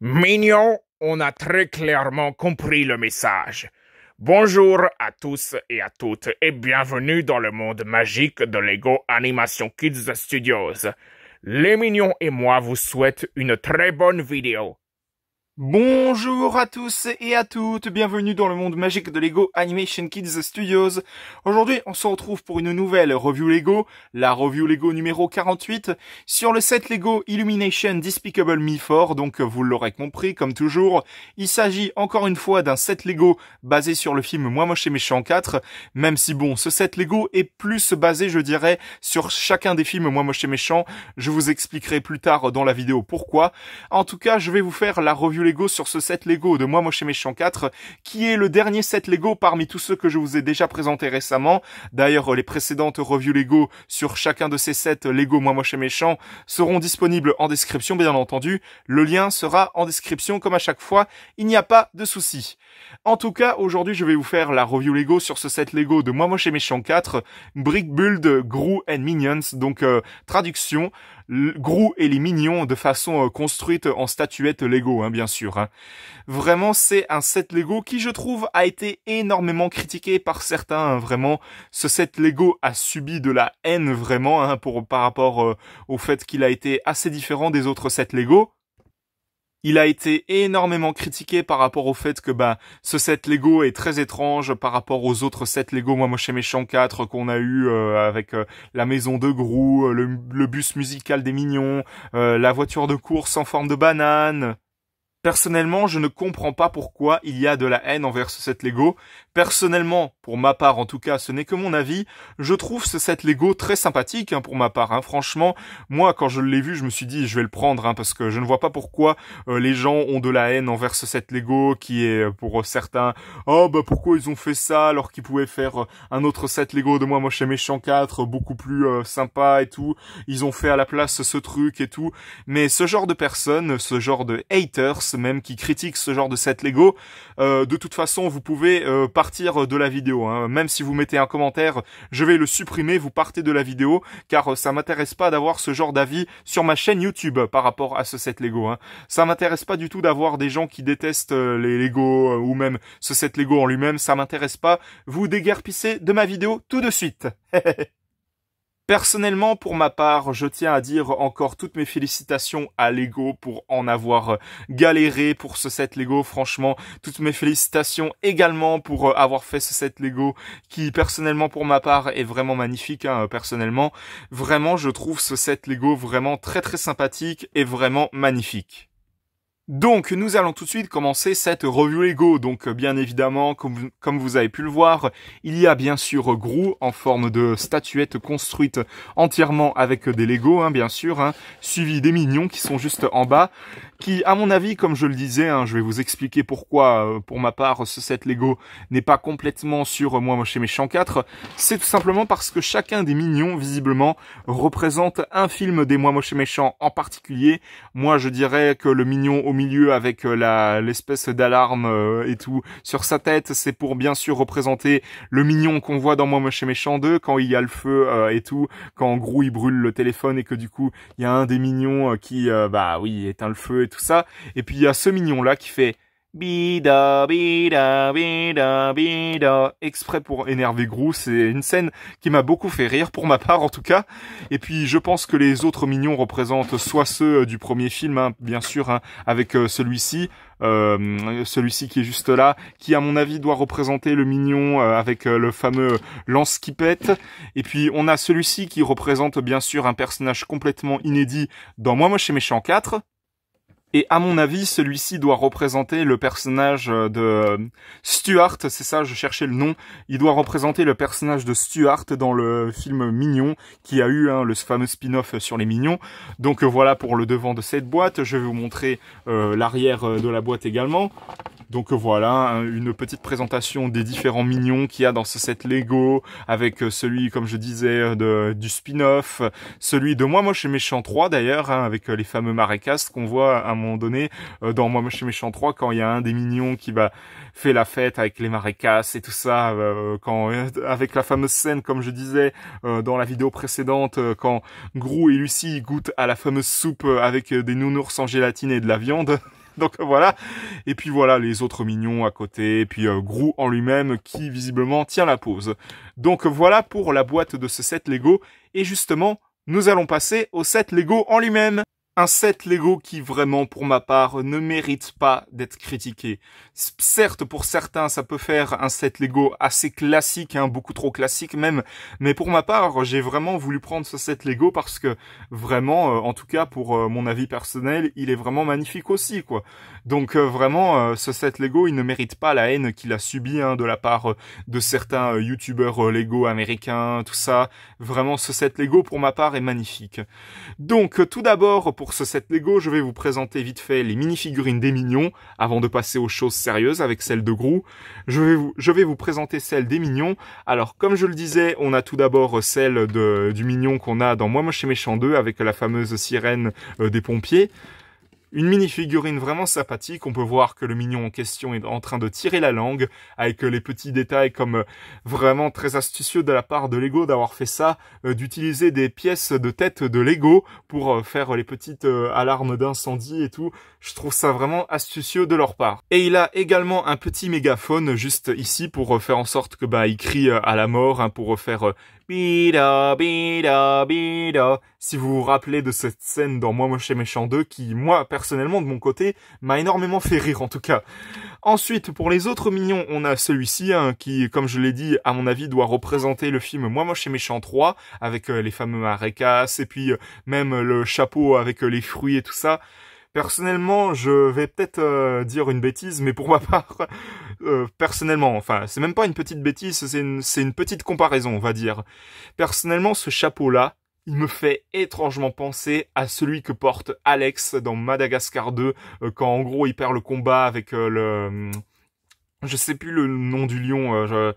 Mignon, on a très clairement compris le message. Bonjour à tous et à toutes et bienvenue dans le monde magique de Lego Animation Kids Studios. Les mignons et moi vous souhaitent une très bonne vidéo. Bonjour à tous et à toutes, bienvenue dans le monde magique de Lego Animation Kids Studios. Aujourd'hui, on se retrouve pour une nouvelle review Lego, la review Lego numéro 48, sur le set Lego Illumination Despicable Me 4. Donc, vous l'aurez compris, comme toujours, il s'agit encore une fois d'un set Lego basé sur le film Moi Moche et Méchant 4, même si bon, ce set Lego est plus basé, je dirais, sur chacun des films Moi Moche et Méchant. Je vous expliquerai plus tard dans la vidéo pourquoi. En tout cas, je vais vous faire la review Lego sur ce set Lego de Moi Moche et Méchant 4, qui est le dernier set Lego parmi tous ceux que je vous ai déjà présentés récemment. D'ailleurs, les précédentes reviews Lego sur chacun de ces sets Lego Moi Moche et Méchant seront disponibles en description, bien entendu. Le lien sera en description comme à chaque fois, il n'y a pas de souci. En tout cas, aujourd'hui, je vais vous faire la review Lego sur ce set Lego de Moi Moche et Méchant 4, Brick Build Gru and Minions, donc traduction, Gru et les mignons de façon construite en statuette Lego, hein, bien sûr. Hein. Vraiment, c'est un set Lego qui, je trouve, a été énormément critiqué par certains. Hein, vraiment, ce set Lego a subi de la haine, vraiment, hein, par rapport au fait qu'il a été assez différent des autres sets Lego. Il a été énormément critiqué par rapport au fait que ce set Lego est très étrange par rapport aux autres sets Lego Moi Moche et Méchant 4 qu'on a eu avec la maison de Gru, le bus musical des mignons, la voiture de course en forme de banane. Personnellement, je ne comprends pas pourquoi il y a de la haine envers ce set Lego. Personnellement, pour ma part en tout cas, ce n'est que mon avis, je trouve ce set Lego très sympathique hein, pour ma part. Hein. Franchement, moi quand je l'ai vu, je me suis dit je vais le prendre hein, parce que je ne vois pas pourquoi les gens ont de la haine envers ce set Lego qui est pour certains « Oh pourquoi ils ont fait ça alors qu'ils pouvaient faire un autre set Lego de Moi Moche et Méchant 4 beaucoup plus sympa et tout. Ils ont fait à la place ce truc et tout. » Mais ce genre de personnes, ce genre de haters même qui critiquent ce genre de set Lego, de toute façon vous pouvez partir de la vidéo, hein. Même si vous mettez un commentaire, je vais le supprimer, vous partez de la vidéo, car ça m'intéresse pas d'avoir ce genre d'avis sur ma chaîne YouTube par rapport à ce set Lego, hein. Ça m'intéresse pas du tout d'avoir des gens qui détestent les Lego ou même ce set Lego en lui-même, ça m'intéresse pas, vous déguerpissez de ma vidéo tout de suite. Personnellement, pour ma part, je tiens à dire encore toutes mes félicitations à Lego pour en avoir galéré pour ce set Lego. Franchement, toutes mes félicitations également pour avoir fait ce set Lego qui, personnellement, pour ma part, est vraiment magnifique. Hein, personnellement, vraiment, je trouve ce set Lego vraiment très très sympathique et vraiment magnifique. Donc, nous allons tout de suite commencer cette review Lego. Donc, bien évidemment, comme vous avez pu le voir, il y a bien sûr Gru en forme de statuette construite entièrement avec des Lego, hein, bien sûr, hein, suivi des mignons qui sont juste en bas, qui, à mon avis, comme je le disais, hein, je vais vous expliquer pourquoi, pour ma part, ce set Lego n'est pas complètement sur Moi Moche et Méchant 4. C'est tout simplement parce que chacun des mignons, visiblement, représente un film des Moi Moche et Méchant en particulier. Moi, je dirais que le mignon au milieu avec l'espèce d'alarme et tout sur sa tête, c'est pour bien sûr représenter le mignon qu'on voit dans Moi Moche et Méchant 2 quand il y a le feu et tout, quand Gru il brûle le téléphone et que du coup il y a un des mignons qui éteint le feu et tout ça, et puis il y a ce mignon là qui fait bida bida bida bida exprès pour énerver Gru. C'est une scène qui m'a beaucoup fait rire pour ma part en tout cas. Et puis je pense que les autres mignons représentent soit ceux du premier film, hein, bien sûr, hein, avec celui-ci qui est juste là, qui à mon avis doit représenter le mignon avec le fameux lance qui pète. Et puis on a celui-ci qui représente bien sûr un personnage complètement inédit dans Moi Moche et Méchant 4. Et à mon avis, celui-ci doit représenter le personnage de Stuart, c'est ça, je cherchais le nom. Il doit représenter le personnage de Stuart dans le film Mignon, qui a eu le fameux spin-off sur les Mignons. Donc voilà pour le devant de cette boîte. Je vais vous montrer l'arrière de la boîte également. Donc voilà, hein, une petite présentation des différents mignons qu'il y a dans ce set Lego, avec celui, comme je disais, du spin-off, celui de Moi Moche et Méchant 3 d'ailleurs, hein, avec les fameux marécastes qu'on voit à un moment donné dans Moi Moche et Méchant 3, quand il y a un des mignons qui fait la fête avec les marécasses et tout ça, avec la fameuse scène, comme je disais dans la vidéo précédente, quand Gru et Lucie goûtent à la fameuse soupe avec des nounours en gélatine et de la viande. Donc voilà, et puis voilà les autres mignons à côté, et puis Gru en lui-même qui visiblement tient la pose. Donc voilà pour la boîte de ce set Lego, et justement, nous allons passer au set Lego en lui-même. Un set Lego qui vraiment, pour ma part, ne mérite pas d'être critiqué. Certes, pour certains, ça peut faire un set Lego assez classique, hein, beaucoup trop classique même, mais pour ma part, j'ai vraiment voulu prendre ce set Lego parce que vraiment, en tout cas pour mon avis personnel, il est vraiment magnifique aussi, quoi. Donc vraiment, ce set Lego, il ne mérite pas la haine qu'il a subie, hein, de la part de certains youtubeurs Lego américains, tout ça. Vraiment, ce set Lego, pour ma part, est magnifique. Donc, tout d'abord, pour ce set Lego, je vais vous présenter vite fait les mini-figurines des mignons, avant de passer aux choses sérieuses avec celle de Gru. Je vais vous présenter celle des mignons. Alors, comme je le disais, on a tout d'abord celle du mignon qu'on a dans Moi Moche et Méchant 2, avec la fameuse sirène des pompiers. Une mini-figurine vraiment sympathique, on peut voir que le mignon en question est en train de tirer la langue, avec les petits détails comme vraiment très astucieux de la part de Lego d'avoir fait ça, d'utiliser des pièces de tête de Lego pour faire les petites alarmes d'incendie et tout. Je trouve ça vraiment astucieux de leur part. Et il a également un petit mégaphone juste ici pour faire en sorte que il crie à la mort, hein, pour faire bida bida bida. Si vous vous rappelez de cette scène dans Moi Moche et Méchant 2 qui, moi, personnellement, de mon côté, m'a énormément fait rire, en tout cas. Ensuite, pour les autres mignons, on a celui-ci, hein, qui, comme je l'ai dit, à mon avis, doit représenter le film Moi Moche et Méchant 3, avec les fameux marécasses, et puis même le chapeau avec les fruits et tout ça. Personnellement, je vais peut-être dire une bêtise, mais pour ma part, personnellement, enfin, c'est même pas une petite bêtise, c'est une petite comparaison, on va dire. Personnellement, ce chapeau-là, il me fait étrangement penser à celui que porte Alex dans Madagascar 2, quand en gros il perd le combat avec je sais plus le nom du lion,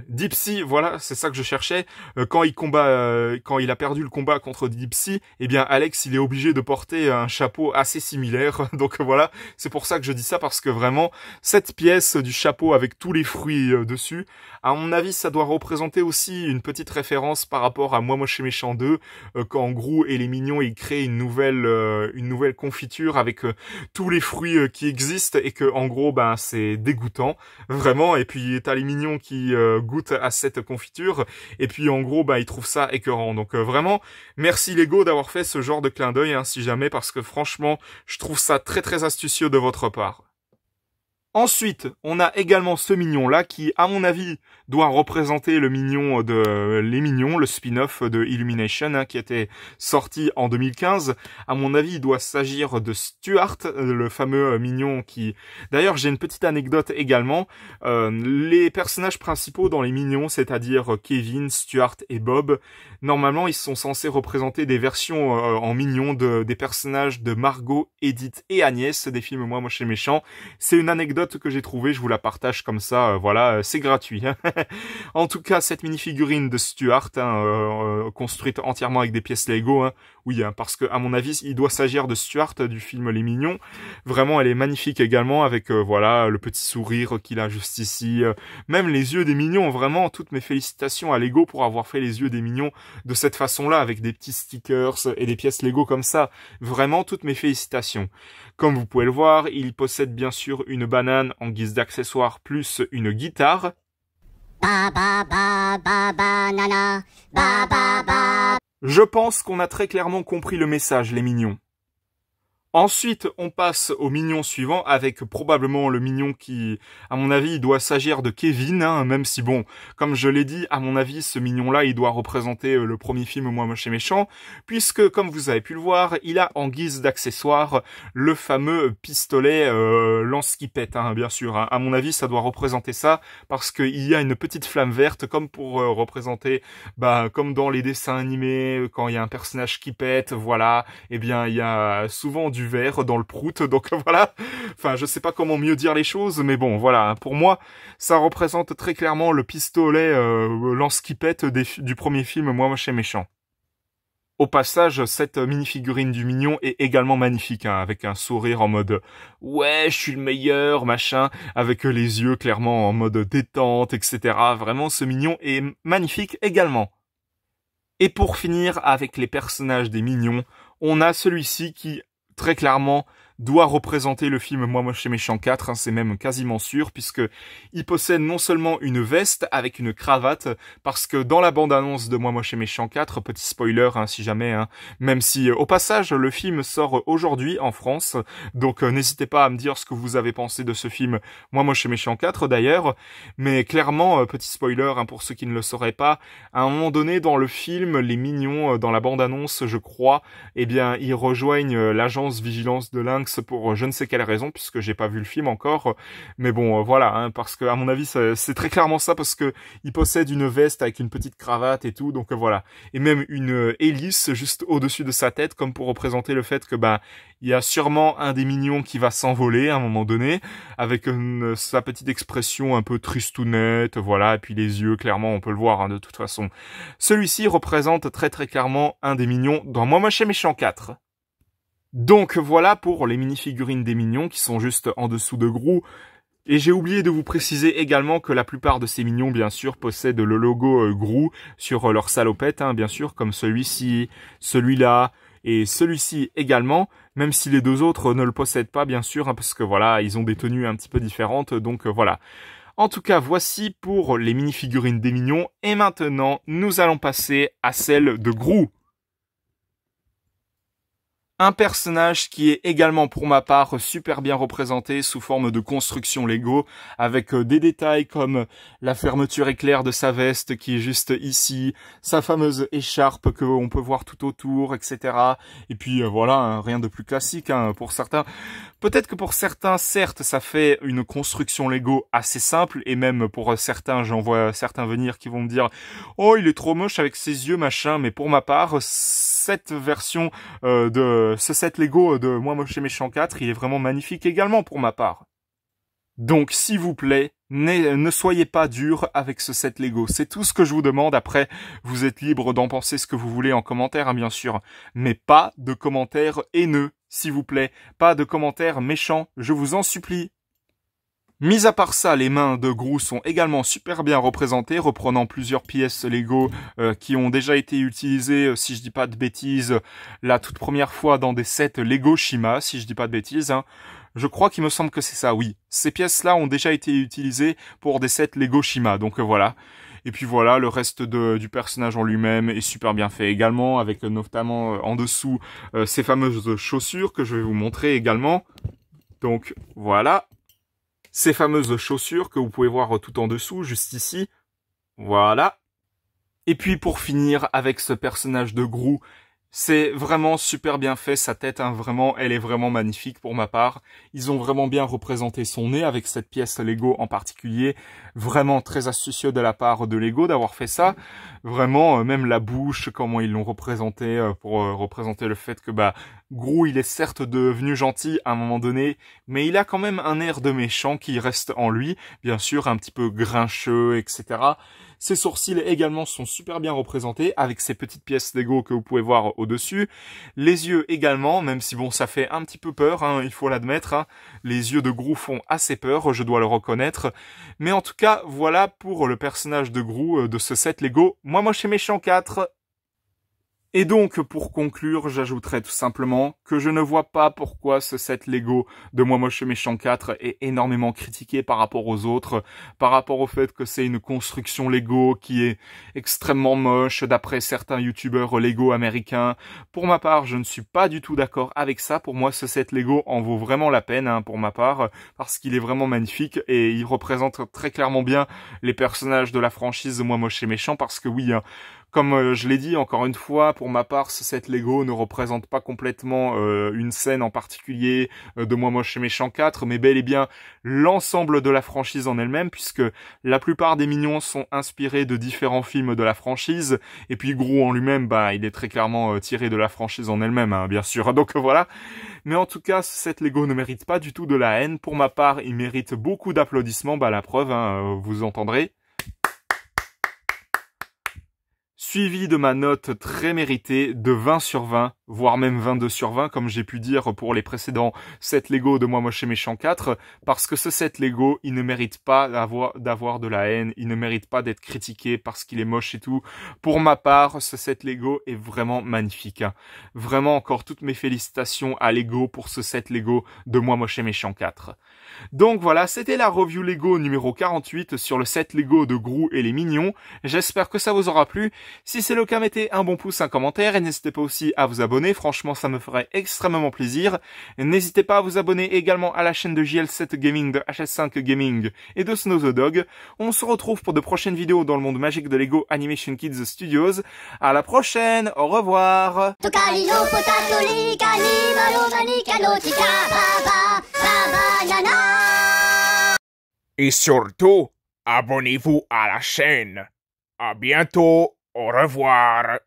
Dipsy, voilà, c'est ça que je cherchais. Quand il a perdu le combat contre Dipsy, eh bien Alex, il est obligé de porter un chapeau assez similaire. Donc voilà, c'est pour ça que je dis ça, parce que vraiment cette pièce du chapeau avec tous les fruits dessus, à mon avis, ça doit représenter aussi une petite référence par rapport à Moi Moche et Méchant 2, quand Gru et les mignons ils créent une nouvelle confiture avec tous les fruits qui existent, et que en gros c'est dégoûtant vraiment. Et puis t'as les mignons qui goûtent à cette confiture, et puis en gros ils trouvent ça écœurant. Donc vraiment merci Lego d'avoir fait ce genre de clin d'œil, hein, si jamais, parce que franchement je trouve ça très très astucieux de votre part. Ensuite, on a également ce mignon-là qui, à mon avis, doit représenter le mignon de Les Mignons, le spin-off de Illumination, hein, qui était sorti en 2015. À mon avis, il doit s'agir de Stuart, le fameux mignon qui... D'ailleurs, j'ai une petite anecdote également. Les personnages principaux dans Les Mignons, c'est-à-dire Kevin, Stuart et Bob, normalement, ils sont censés représenter des versions en mignons des personnages de Margot, Edith et Agnès, des films Moi Moche et Méchant. C'est une anecdote que j'ai trouvée, je vous la partage comme ça, voilà, c'est gratuit. En tout cas, cette mini-figurine de Stuart, hein, construite entièrement avec des pièces Lego, hein, oui, hein, parce que à mon avis, il doit s'agir de Stuart du film Les Mignons. Vraiment, elle est magnifique également, avec voilà le petit sourire qu'il a juste ici, même les yeux des mignons. Vraiment, toutes mes félicitations à Lego pour avoir fait les yeux des mignons de cette façon-là, avec des petits stickers et des pièces Lego comme ça. Vraiment, toutes mes félicitations. Comme vous pouvez le voir, il possède bien sûr une banane en guise d'accessoire plus une guitare. Ba ba ba ba banana, ba ba ba. Je pense qu'on a très clairement compris le message, les mignons. Ensuite, on passe au mignon suivant, avec probablement le mignon qui, à mon avis, il doit s'agir de Kevin, hein, même si bon, comme je l'ai dit, à mon avis, ce mignon-là, il doit représenter le premier film Moi Moche et Méchant, puisque, comme vous avez pu le voir, il a en guise d'accessoire le fameux pistolet lance qui pète, hein, bien sûr. Hein. À mon avis, ça doit représenter ça, parce qu'il y a une petite flamme verte, comme pour représenter, comme dans les dessins animés, quand il y a un personnage qui pète, voilà, eh bien, il y a souvent du du verre dans le prout, donc voilà. Enfin, je sais pas comment mieux dire les choses, mais bon, voilà. Pour moi, ça représente très clairement le pistolet lance-qui-pète du premier film Moi Moche et Méchant. Au passage, cette mini-figurine du mignon est également magnifique, hein, avec un sourire en mode « Ouais, je suis le meilleur, machin », avec les yeux clairement en mode détente, etc. Vraiment, ce mignon est magnifique également. Et pour finir avec les personnages des mignons, on a celui-ci qui, très clairement, doit représenter le film Moi Moche et Méchant 4, hein, c'est même quasiment sûr, puisque il possède non seulement une veste avec une cravate, parce que dans la bande-annonce de Moi Moche et Méchant 4, petit spoiler hein, si jamais, hein, même si au passage le film sort aujourd'hui en France, donc n'hésitez pas à me dire ce que vous avez pensé de ce film Moi Moche et Méchant 4 d'ailleurs, mais clairement, petit spoiler hein, pour ceux qui ne le sauraient pas, à un moment donné dans le film, les mignons, dans la bande-annonce je crois, eh bien ils rejoignent l'agence Vigilance de Lynx pour je ne sais quelle raison, puisque j'ai pas vu le film encore, mais bon voilà, hein, parce que à mon avis c'est très clairement ça, parce que il possède une veste avec une petite cravate et tout, donc voilà, et même une hélice juste au-dessus de sa tête, comme pour représenter le fait que il y a sûrement un des mignons qui va s'envoler à un moment donné, avec sa petite expression un peu tristounette, voilà, et puis les yeux, clairement on peut le voir hein, de toute façon. Celui-ci représente très très clairement un des mignons dans Moi Moche et Méchant 4. Donc voilà pour les mini-figurines des mignons qui sont juste en dessous de Gru. Et j'ai oublié de vous préciser également que la plupart de ces mignons, bien sûr, possèdent le logo Gru sur leur salopette, hein, bien sûr, comme celui-ci, celui-là et celui-ci également, même si les deux autres ne le possèdent pas, bien sûr, hein, parce que voilà, ils ont des tenues un petit peu différentes, donc voilà. En tout cas, voici pour les mini-figurines des mignons, et maintenant, nous allons passer à celle de Gru. Un personnage qui est également pour ma part super bien représenté sous forme de construction Lego, avec des détails comme la fermeture éclair de sa veste qui est juste ici, sa fameuse écharpe que on peut voir tout autour, etc. Et puis voilà, hein, rien de plus classique hein, pour certains. Peut-être que pour certains, certes, ça fait une construction Lego assez simple, et même pour certains, j'en vois certains venir qui vont me dire « Oh, il est trop moche avec ses yeux, machin », mais pour ma part, cette version de ce set Lego de Moi Moche et Méchant 4, il est vraiment magnifique également pour ma part. Donc, s'il vous plaît, ne soyez pas dur avec ce set Lego. C'est tout ce que je vous demande. Après, vous êtes libre d'en penser ce que vous voulez en commentaire, hein, bien sûr. Mais pas de commentaires haineux, s'il vous plaît. Pas de commentaires méchants, je vous en supplie. Mis à part ça, les mains de Gru sont également super bien représentées, reprenant plusieurs pièces Lego qui ont déjà été utilisées, si je dis pas de bêtises, la toute première fois dans des sets Lego Shima, si je dis pas de bêtises. Hein. Je crois qu'il me semble que c'est ça, oui. Ces pièces-là ont déjà été utilisées pour des sets Lego Shima, donc voilà. Et puis voilà, le reste du personnage en lui-même est super bien fait également, avec notamment en dessous ces fameuses chaussures que je vais vous montrer également. Donc voilà. Ces fameuses chaussures que vous pouvez voir tout en dessous, juste ici. Voilà. Et puis pour finir avec ce personnage de Gru, c'est vraiment super bien fait, sa tête, hein, vraiment, elle est vraiment magnifique pour ma part. Ils ont vraiment bien représenté son nez avec cette pièce Lego en particulier. Vraiment très astucieux de la part de Lego d'avoir fait ça. Vraiment, même la bouche, comment ils l'ont représenté pour représenter le fait que Gru, il est certes devenu gentil à un moment donné, mais il a quand même un air de méchant qui reste en lui, bien sûr, un petit peu grincheux, etc. Ses sourcils également sont super bien représentés avec ces petites pièces Lego que vous pouvez voir au-dessus. Les yeux également, même si bon, ça fait un petit peu peur, hein, il faut l'admettre. Hein. Les yeux de Gru font assez peur, je dois le reconnaître. Mais en tout cas, voilà pour le personnage de Gru de ce set Lego Moi Moche et Méchant 4. Et donc, pour conclure, j'ajouterai tout simplement que je ne vois pas pourquoi ce set Lego de Moi Moche et Méchant 4 est énormément critiqué par rapport aux autres, par rapport au fait que c'est une construction Lego qui est extrêmement moche d'après certains youtubeurs Lego américains. Pour ma part, je ne suis pas du tout d'accord avec ça. Pour moi, ce set Lego en vaut vraiment la peine, hein, pour ma part, parce qu'il est vraiment magnifique et il représente très clairement bien les personnages de la franchise de Moi Moche et Méchant, parce que oui, hein, Comme je l'ai dit encore une fois, pour ma part, ce set Lego ne représente pas complètement une scène en particulier de Moi Moche et Méchant 4, mais bel et bien l'ensemble de la franchise en elle-même, puisque la plupart des Minions sont inspirés de différents films de la franchise, et puis Gru en lui-même, bah, il est très clairement tiré de la franchise en elle-même, hein, bien sûr. Donc voilà. Mais en tout cas, ce set Lego ne mérite pas du tout de la haine. Pour ma part, il mérite beaucoup d'applaudissements, bah la preuve, hein, vous entendrez. Suivi de ma note très méritée de 20 sur 20, voire même 22 sur 20, comme j'ai pu dire pour les précédents sets Lego de Moi Moche et Méchant 4, parce que ce set Lego, il ne mérite pas d'avoir de la haine, il ne mérite pas d'être critiqué parce qu'il est moche et tout. Pour ma part, ce set Lego est vraiment magnifique. Hein. Vraiment encore toutes mes félicitations à Lego pour ce set Lego de Moi Moche et Méchant 4. Donc voilà, c'était la review Lego numéro 48 sur le set Lego de Gru et les Mignons. J'espère que ça vous aura plu. Si c'est le cas, mettez un bon pouce, un commentaire et n'hésitez pas aussi à vous abonner. Franchement, ça me ferait extrêmement plaisir. N'hésitez pas à vous abonner également à la chaîne de JL7 Gaming, de HS5 Gaming et de Snow the Dog. On se retrouve pour de prochaines vidéos dans le monde magique de Lego Animation Kids Studios. À la prochaine, au revoir. Et surtout, abonnez-vous à la chaîne. À bientôt. Au revoir.